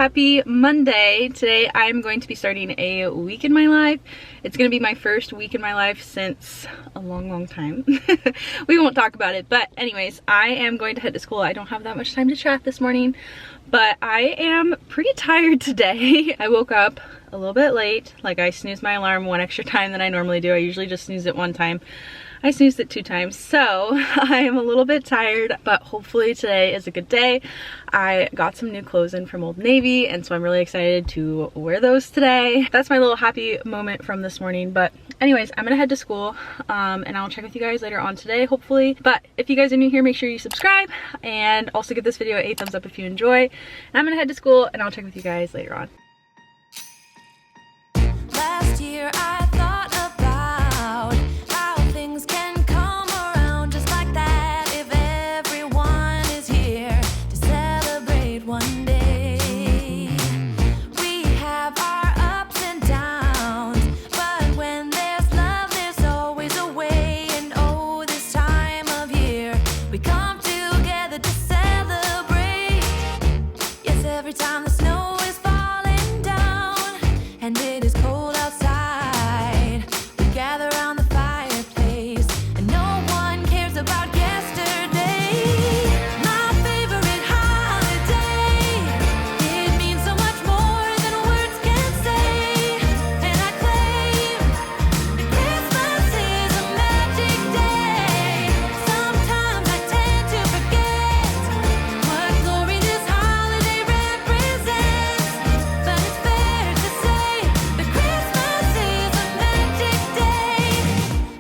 happy Monday. Today I'm going to be starting a week in my life. It's going to be my first week in my life since a long time. We won't talk about it, but anyways, I am going to head to school. I don't have that much time to chat this morning, but I am pretty tired today. I woke up a little bit late. Like, I snoozed my alarm one extra time than I normally do. I usually just snooze it one time. I snoozed it 2 times, so I am a little bit tired, but hopefully today is a good day. I got some new clothes in from Old Navy, and so I'm really excited to wear those today. That's my little happy moment from this morning. But anyways, I'm gonna head to school, and I'll check with you guys later on today, hopefully. But if you guys are new here, make sure you subscribe, and also give this video a thumbs up if you enjoy. And I'm gonna head to school, and I'll check with you guys later on. Last year I thought about how things can come around just like that if everyone is here to celebrate one day. We have our ups and downs, but when there's love there's always a way. And oh, this time of year we come together to celebrate. Yes, every time the snow is falling down and it is cold outside, we gather around the fireplace and no one cares about yesterday. My favorite holiday, it means so much more than words can say. And I claim that Christmas is a magic day. Sometimes I tend to forget what glory this holiday represents, but it's fair to say that Christmas is a magic day.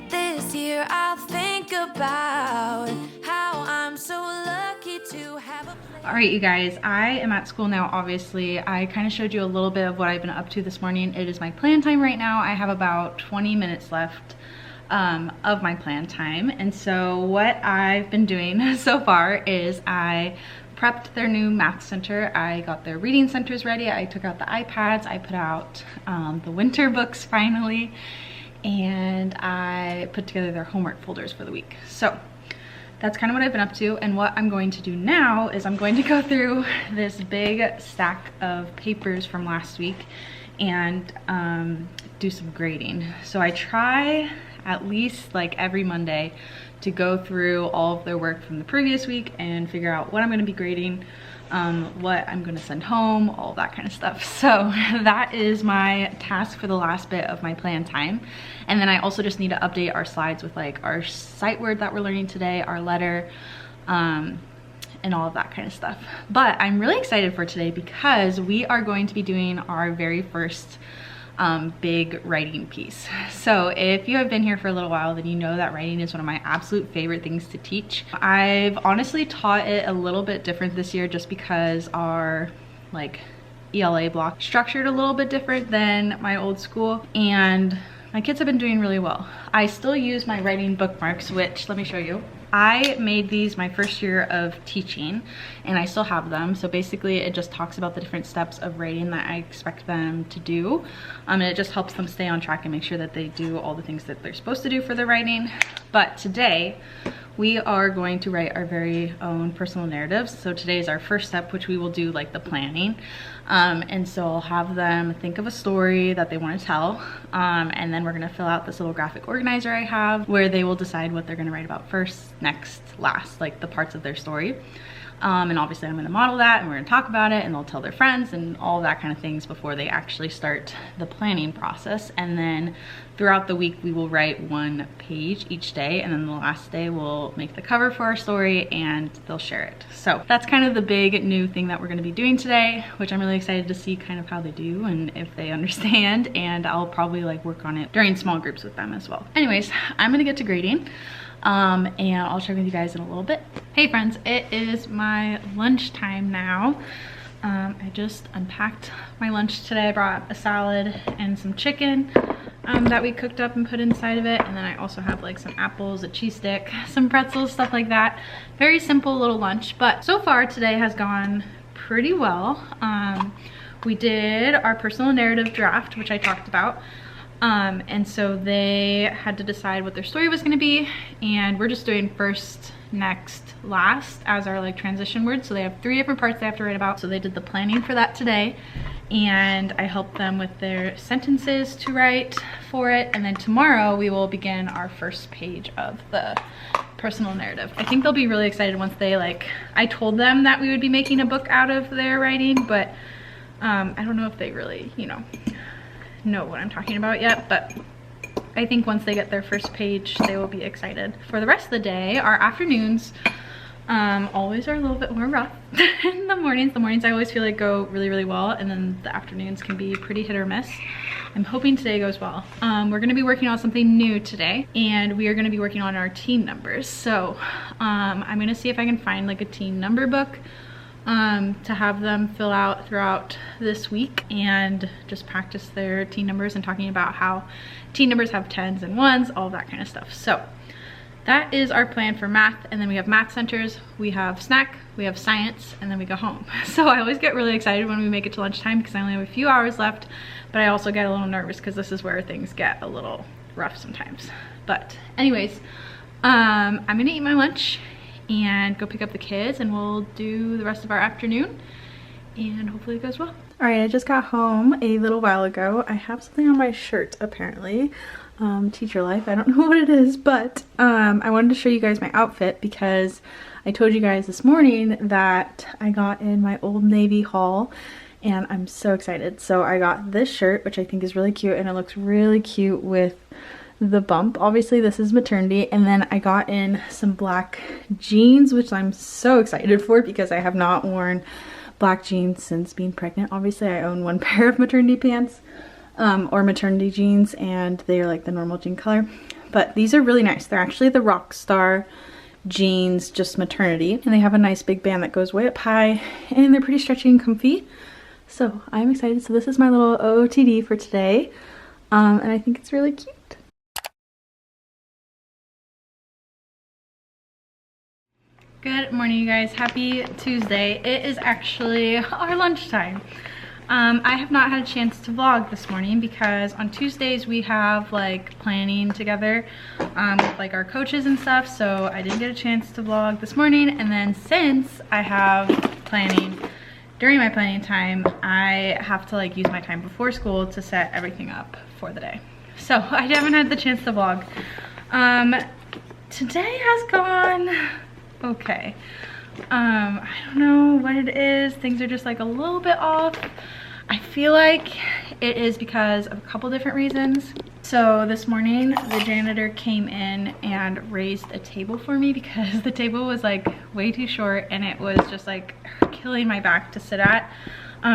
This year I'll think about how I'm so lucky to have a place. All right, you guys, I am at school now. Obviously, I kind of showed you a little bit of what I've been up to this morning. It is my plan time right now. I have about 20 minutes left of my plan time. And so what I've been doing so far is I prepped their new math center. I got their reading centers ready. I took out the iPads. I put out the winter books finally. And I put together their homework folders for the week. So that's kind of what I've been up to. And what I'm going to do now is I'm going to go through this big stack of papers from last week and do some grading. So I try at least like every Monday to go through all of their work from the previous week and figure out what I'm going to be grading, what I'm going to send home, all that kind of stuff. So that is my task for the last bit of my plan time. And then I also just need to update our slides with like our sight word that we're learning today, our letter, and all of that kind of stuff. But I'm really excited for today because we are going to be doing our very first big writing piece. So if you have been here for a little while, then you know that writing is one of my absolute favorite things to teach. I've honestly taught it a little bit different this year just because our like ELA block structured a little bit different than my old school, and my kids have been doing really well. I still use my writing bookmarks, which let me show you. I made these my first year of teaching and I still have them. So basically it just talks about the different steps of writing that I expect them to do. And it just helps them stay on track and make sure that they do all the things that they're supposed to do for their writing. But today we are going to write our very own personal narratives. So today is our first step, which we will do like the planning. And so I'll have them think of a story that they want to tell. And then we're going to fill out this little graphic organizer I have where they will decide what they're going to write about first, next, last, like the parts of their story. And obviously I'm going to model that and we're going to talk about it and they'll tell their friends and all that kind of things before they actually start the planning process. And then throughout the week we will write 1 page each day, and then the last day we'll make the cover for our story and they'll share it. So that's kind of the big new thing that we're going to be doing today, which I'm really excited to see kind of how they do and if they understand, and I'll probably like work on it during small groups with them as well. Anyways, I'm going to get to grading. And I'll check with you guys in a little bit. Hey friends, it is my lunchtime now. I just unpacked my lunch today. I brought a salad and some chicken that we cooked up and put inside of it, and then I also have like some apples, a cheese stick, some pretzels, stuff like that. Very simple little lunch, but so far today has gone pretty well. We did our personal narrative draft, which I talked about. And so they had to decide what their story was going to be, and we're just doing first, next, last as our like transition words. So they have 3 different parts they have to write about. So they did the planning for that today, and I helped them with their sentences to write for it. And then tomorrow we will begin our first page of the personal narrative. I think they'll be really excited once they I told them that we would be making a book out of their writing, but I don't know if they really, know what I'm talking about yet, but I think once they get their first page, they will be excited. For the rest of the day, our afternoons always are a little bit more rough than the mornings. The mornings I always feel like go really, really well, and then the afternoons can be pretty hit or miss. I'm hoping today goes well. We're gonna be working on something new today, and we are gonna be working on our team numbers. So I'm gonna see if I can find like a team number book to have them fill out throughout this week and just practice their team numbers and talking about how team numbers have 10s and 1s, all that kind of stuff. So that is our plan for math. And then we have math centers, we have snack, we have science, and then we go home. So I always get really excited when we make it to lunchtime because I only have a few hours left, but I also get a little nervous because this is where things get a little rough sometimes. But anyways, I'm gonna eat my lunch and go pick up the kids, and we'll do the rest of our afternoon, and hopefully it goes well. All right, I just got home a little while ago. I have something on my shirt apparently. Teacher life, I don't know what it is, but I wanted to show you guys my outfit because I told you guys this morning that I got in my Old Navy haul, and I'm so excited. So I got this shirt, which I think is really cute, and it looks really cute with the bump. Obviously this is maternity. And then I got in some black jeans, which I'm so excited for because I have not worn black jeans since being pregnant. Obviously I own 1 pair of maternity pants or maternity jeans, and they are like the normal jean color, but these are really nice. They're actually the Rockstar jeans, just maternity, and they have a nice big band that goes way up high, and they're pretty stretchy and comfy. So I'm excited. So this is my little OOTD for today, and I think it's really cute. Good morning, you guys. Happy Tuesday. It is actually our lunchtime. I have not had a chance to vlog this morning because on Tuesdays we have like planning together with like our coaches and stuff, so I didn't get a chance to vlog this morning. And then since I have planning during my planning time, I have to like use my time before school to set everything up for the day. So I haven't had the chance to vlog. Today has gone okay. I don't know what it is. Things are just like a little bit off. I feel like it is because of a couple different reasons. So this morning the janitor came in and raised a table for me because the table was like way too short and it was just like killing my back to sit at.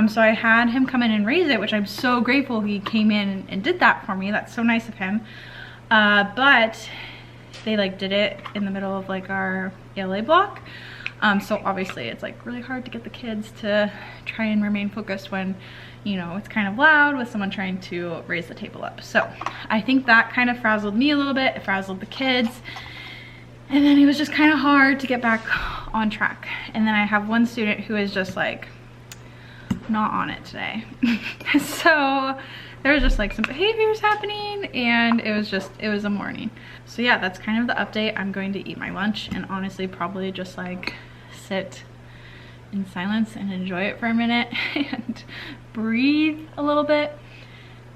So I had him come in and raise it, which I'm so grateful he came in and did that for me. That's so nice of him. But they like did it in the middle of like our ELA block. So obviously it's like really hard to get the kids to try and remain focused when, you know, it's kind of loud with someone trying to raise the table up. So I think that kind of frazzled me a little bit. It frazzled the kids. And then it was just kind of hard to get back on track. And then I have one student who is just like not on it today. So there was just like some behaviors happening, and it was a morning. So yeah, that's kind of the update. I'm going to eat my lunch and honestly probably just like sit in silence and enjoy it for a minute and breathe a little bit,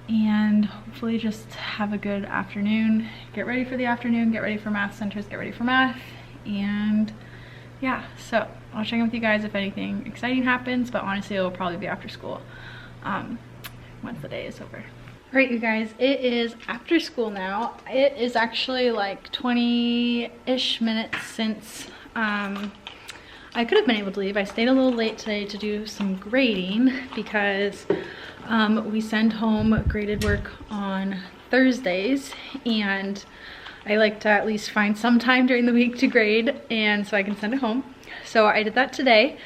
and hopefully just have a good afternoon. Get ready for the afternoon, get ready for math centers, get ready for math, and yeah, so I'll check in with you guys if anything exciting happens, but honestly it will probably be after school once the day is over. All right, you guys, it is after school now. It is actually like 20-ish minutes since I could have been able to leave. I stayed a little late today to do some grading because we send home graded work on Thursdays, and I like to at least find some time during the week to grade, and so I can send it home. So I did that today,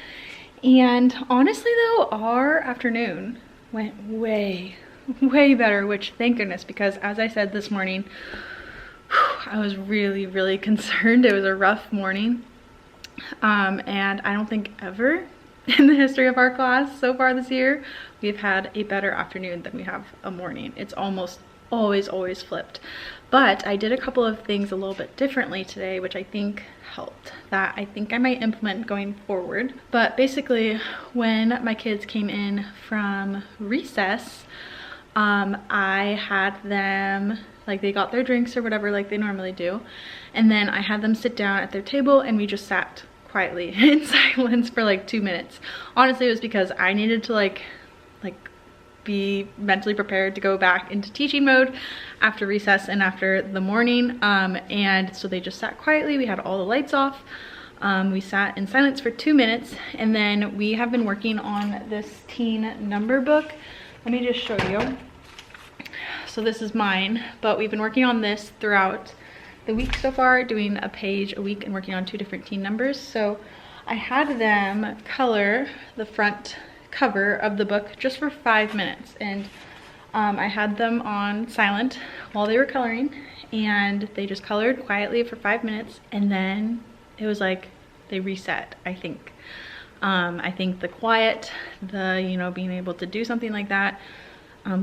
and honestly though, our afternoon went way better, which thank goodness, because as I said this morning, I was really concerned. It was a rough morning, and I don't think ever in the history of our class so far this year we've had a better afternoon than we have a morning. It's almost always flipped. But I did a couple of things a little bit differently today, which I think helped, that I think I might implement going forward. But basically, when my kids came in from recess, I had them, like, they got their drinks or whatever like they normally do, and then I had them sit down at their table and we just sat quietly in silence for like 2 minutes. Honestly, it was because I needed to like be mentally prepared to go back into teaching mode after recess and after the morning. And so they just sat quietly. We had all the lights off. We sat in silence for 2 minutes, and then we have been working on this teen number book. Let me just show you. So this is mine, but we've been working on this throughout the week so far, doing a page a week and working on 2 different teen numbers. So I had them color the front cover of the book just for 5 minutes, and I had them on silent while they were coloring, and they just colored quietly for 5 minutes, and then it was like they reset. I think the quiet, the being able to do something like that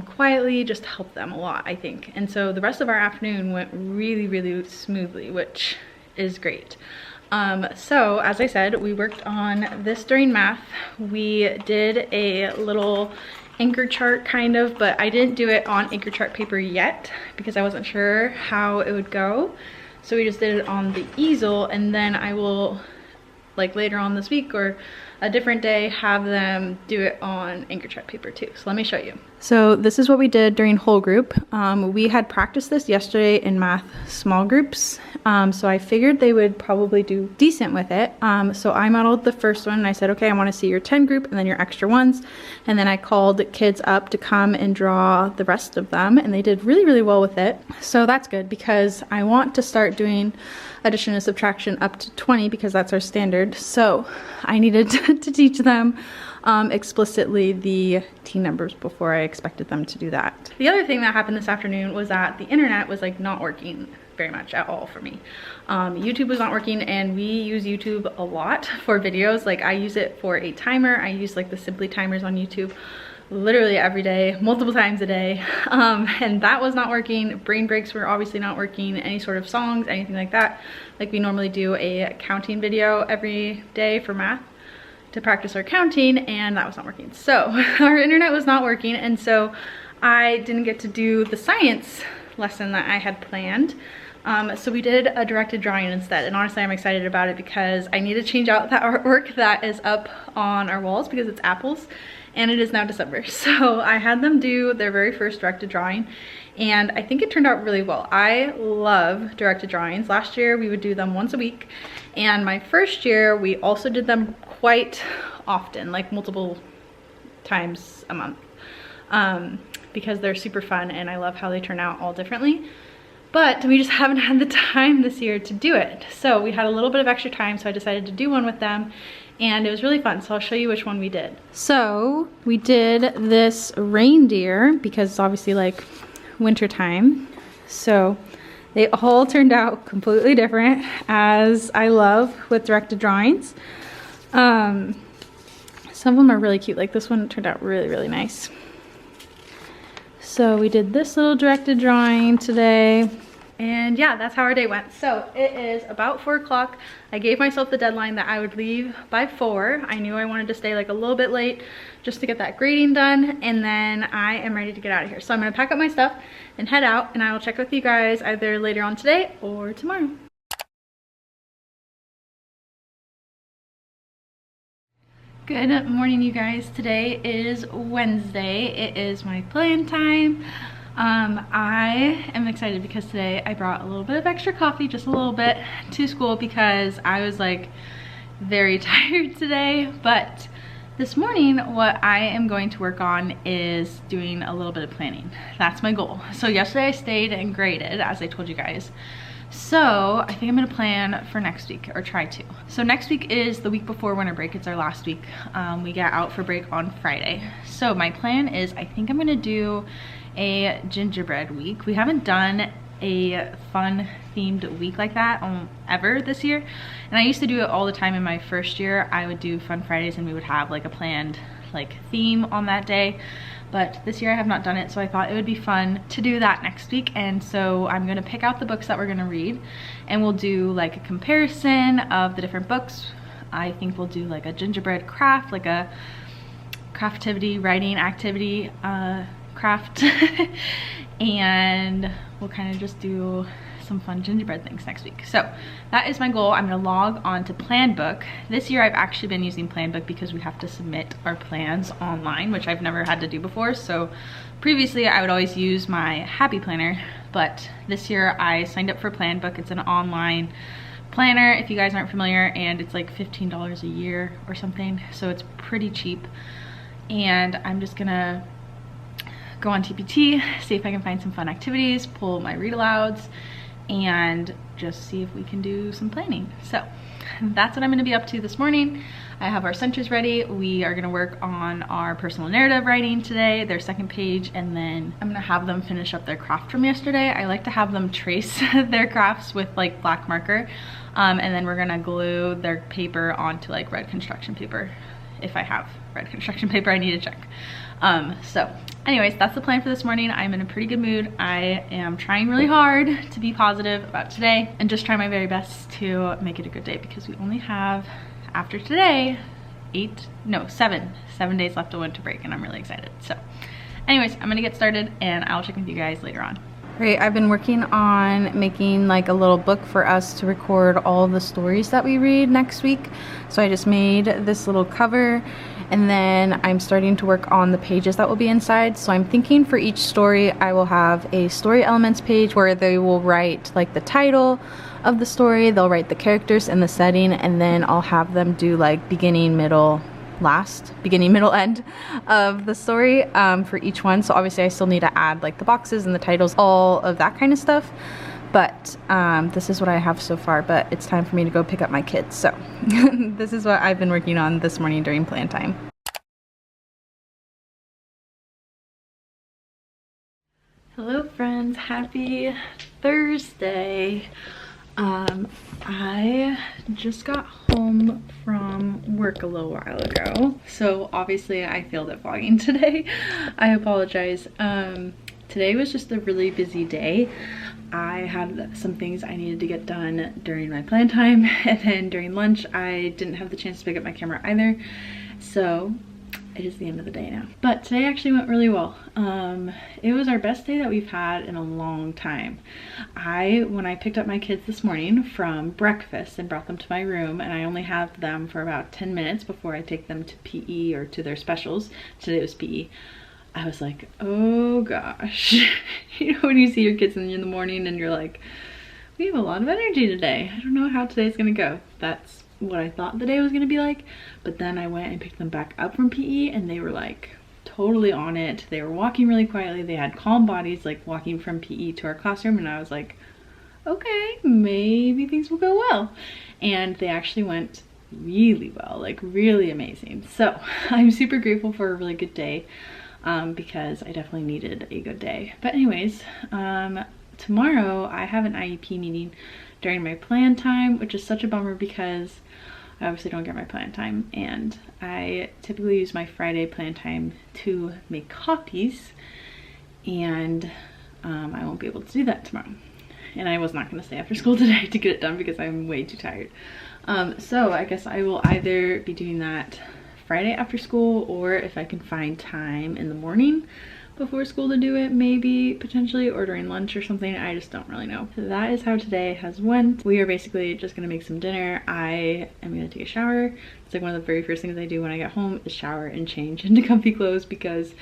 quietly just helped them a lot, I think. And so the rest of our afternoon went really smoothly, which is great. So as I said, we worked on this during math. We did a little anchor chart kind of, but I didn't do it on anchor chart paper yet because I wasn't sure how it would go. So we just did it on the easel, and then I will, like later on this week or a different day, have them do it on anchor chart paper too. So let me show you. So this is what we did during whole group. We had practiced this yesterday in math small groups. So I figured they would probably do decent with it. So I modeled the first one and I said, okay, I want to see your 10 group and then your extra ones. And then I called kids up to come and draw the rest of them, and they did really well with it. So that's good because I want to start doing addition and subtraction up to 20 because that's our standard. So I needed to teach them explicitly the teen numbers before I expected them to do that. The other thing that happened this afternoon was that the internet was like not working very much at all for me. YouTube was not working, and we use YouTube a lot for videos. Like I use it for a timer. I use like the Simply timers on YouTube literally every day, multiple times a day, and that was not working. Brain breaks were obviously not working. Any sort of songs, anything like that. Like we normally do a counting video every day for math to practice our counting, and that was not working. So our internet was not working, and so I didn't get to do the science lesson that I had planned. So we did a directed drawing instead, and honestly I'm excited about it because I need to change out that artwork that is up on our walls because it's apples, and it is now December. So I had them do their very first directed drawing, and I think it turned out really well. I love directed drawings. Last year we would do them once a week, and my first year we also did them quite often, like multiple times a month, because they're super fun and I love how they turn out all differently. But we just haven't had the time this year to do it. So we had a little bit of extra time, so I decided to do one with them, and it was really fun. So I'll show you which one we did. So we did this reindeer because it's obviously like winter time. So they all turned out completely different, as I love with directed drawings. Some of them are really cute. Like this one turned out really nice. So we did this little directed drawing today, and yeah, that's how our day went. So it is about 4 o'clock. I gave myself the deadline that I would leave by 4. I knew I wanted to stay like a little bit late just to get that grading done, and then I am ready to get out of here. So I'm gonna pack up my stuff and head out, and I will check with you guys either later on today or tomorrow. Good morning, you guys. Today is Wednesday. It is my plan time. I am excited because today I brought a little bit of extra coffee, just a little bit, to school because I was like very tired today. But this morning what I am going to work on is doing a little bit of planning. That's my goal. So yesterday I stayed and graded, as I told you guys. So I think I'm gonna plan for next week, or try to. So next week is the week before winter break. It's our last week. We get out for break on Friday. So my plan is, I think I'm gonna do a gingerbread week. We haven't done a fun themed week like that ever this year. And I used to do it all the time in my first year. I would do Fun Fridays and we would have like a planned like theme on that day. but this year I have not done it, so I thought it would be fun to do that next week. And so I'm gonna pick out the books that we're gonna read, and we'll do like a comparison of the different books. I think we'll do like a gingerbread craft, like a craftivity, writing activity craft, and we'll kind of just do some fun gingerbread things next week. So that is my goal. I'm gonna log on to Planbook. This year I've actually been using Planbook because we have to submit our plans online, which I've never had to do before. So previously I would always use my Happy Planner, but this year I signed up for Planbook. It's an online planner, if you guys aren't familiar, and it's like $15 a year or something, so it's pretty cheap. And I'm just gonna go on TPT, see if I can find some fun activities, pull my read alouds, and just see if we can do some planning. So that's what I'm gonna be up to this morning. I have our centers ready. We are gonna work on our personal narrative writing today, their second page, and then I'm gonna have them finish up their craft from yesterday. I like to have them trace their crafts with like black marker, and then we're gonna glue their paper onto like red construction paper. If I have red construction paper, I need to check. So anyways, that's the plan for this morning. I'm in a pretty good mood. I am trying really hard to be positive about today and just try my very best to make it a good day, because we only have, after today, 7 days left of winter break, and I'm really excited. So anyways, I'm gonna get started and I'll check with you guys later on. Great, I've been working on making like a little book for us to record all the stories that we read next week. So I just made this little cover, and then I'm starting to work on the pages that will be inside. So I'm thinking for each story I will have a story elements page where they will write like the title of the story, they'll write the characters and the setting, and then I'll have them do like beginning, middle, last, beginning, middle, end of the story for each one. So obviously I still need to add like the boxes and the titles, all of that kind of stuff, but this is what I have so far. But it's time for me to go pick up my kids, so this is what I've been working on this morning during plan time. Hello friends, happy Thursday. I just got home from work a little while ago, so obviously I failed at vlogging today. I apologize. Today was just a really busy day. I had some things I needed to get done during my plan time, and then during lunch I didn't have the chance to pick up my camera either, so it is the end of the day now. But today actually went really well. It was our best day that we've had in a long time. When I picked up my kids this morning from breakfast and brought them to my room, and I only have them for about 10 minutes before I take them to PE or to their specials. Today was PE. I was like, oh gosh. You know when you see your kids in the morning and you're like, we have a lot of energy today. I don't know how today's gonna go. That's what I thought the day was gonna be like. But then I went and picked them back up from PE, and they were like totally on it. They were walking really quietly. They had calm bodies, like walking from PE to our classroom, and I was like, okay, maybe things will go well. And they actually went really well, like really amazing. So I'm super grateful for a really good day, because I definitely needed a good day. But anyways, tomorrow I have an IEP meeting during my plan time, which is such a bummer because I obviously don't get my plan time, and I typically use my Friday plan time to make copies, and I won't be able to do that tomorrow. And I was not going to stay after school today to get it done because I'm way too tired. So I guess I will either be doing that Friday after school, or if I can find time in the morning before school to do it, maybe potentially, or during lunch or something. I just don't really know. So that is how today has went. We are basically just gonna make some dinner. I am gonna take a shower. It's like one of the very first things I do when I get home is shower and change into comfy clothes, because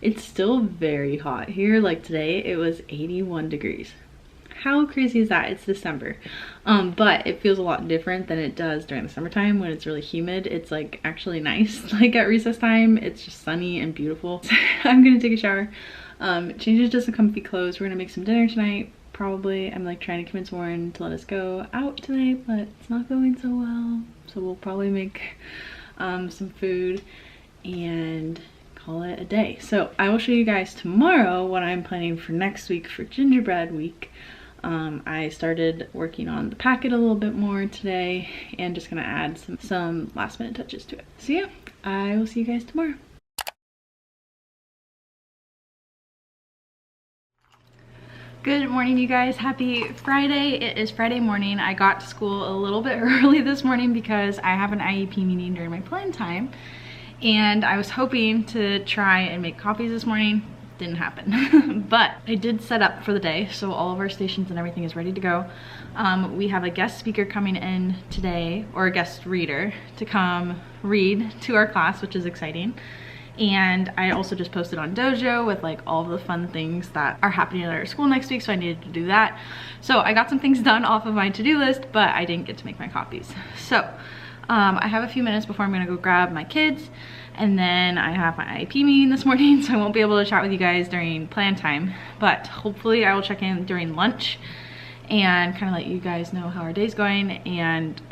it's still very hot here. Like today it was 81 degrees. How crazy is that? It's December. But it feels a lot different than it does during the summertime when it's really humid. It's like actually nice. Like at recess time, it's just sunny and beautiful. I'm gonna take a shower, change into some comfy clothes. We're gonna make some dinner tonight, probably. I'm like trying to convince Warren to let us go out tonight, but it's not going so well. So we'll probably make some food and call it a day. So I will show you guys tomorrow what I'm planning for next week for gingerbread week. I started working on the packet a little bit more today, and just gonna add some last minute touches to it. So yeah, I will see you guys tomorrow. Good morning, you guys. Happy Friday. It is Friday morning. I got to school a little bit early this morning because I have an IEP meeting during my plan time, and I was hoping to try and make copies this morning. Didn't happen. But I did set up for the day, so all of our stations and everything is ready to go. We have a guest speaker coming in today, or a guest reader, to come read to our class, which is exciting. And I also just posted on Dojo with like all of the fun things that are happening at our school next week, so I needed to do that. So I got some things done off of my to-do list, but I didn't get to make my copies. So I have a few minutes before I'm gonna go grab my kids, and then I have my IEP meeting this morning, so I won't be able to chat with you guys during plan time, but hopefully I will check in during lunch and kind of let you guys know how our day's going and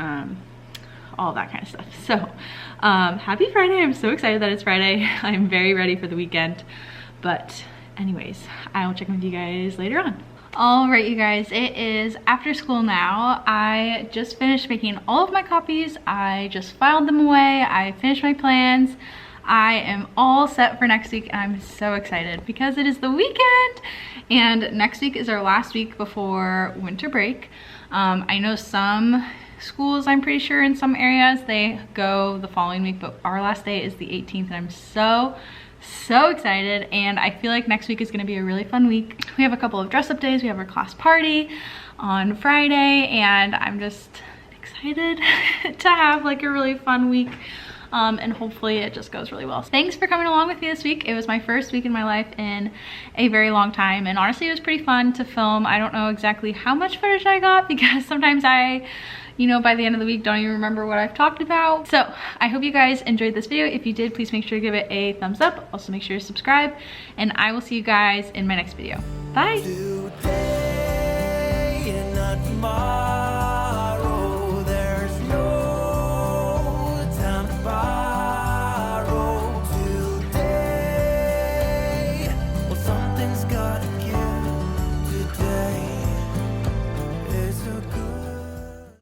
all that kind of stuff. So happy Friday. I'm so excited that it's Friday. I'm very ready for the weekend. But anyways, I will check in with you guys later on. All right, you guys, it is after school now. I just finished making all of my copies. I just filed them away. I finished my plans. I am all set for next week, and I'm so excited because it is the weekend, and next week is our last week before winter break. I know some schools, I'm pretty sure in some areas, they go the following week, but our last day is the 18th, and I'm so excited, and I feel like next week is gonna be a really fun week. We have a couple of dress up days. We have our class party on Friday, and I'm just excited to have like a really fun week. And hopefully it just goes really well. Thanks for coming along with me this week. It was my first week in my life in a very long time, and honestly it was pretty fun to film. I don't know exactly how much footage I got because sometimes I, you know, by the end of the week don't even remember what I've talked about. So I hope you guys enjoyed this video. If you did, please make sure to give it a thumbs up. Also make sure to subscribe, and I will see you guys in my next video. Bye. Today and not tomorrow, there's no time to borrow. Today, well, something's gotta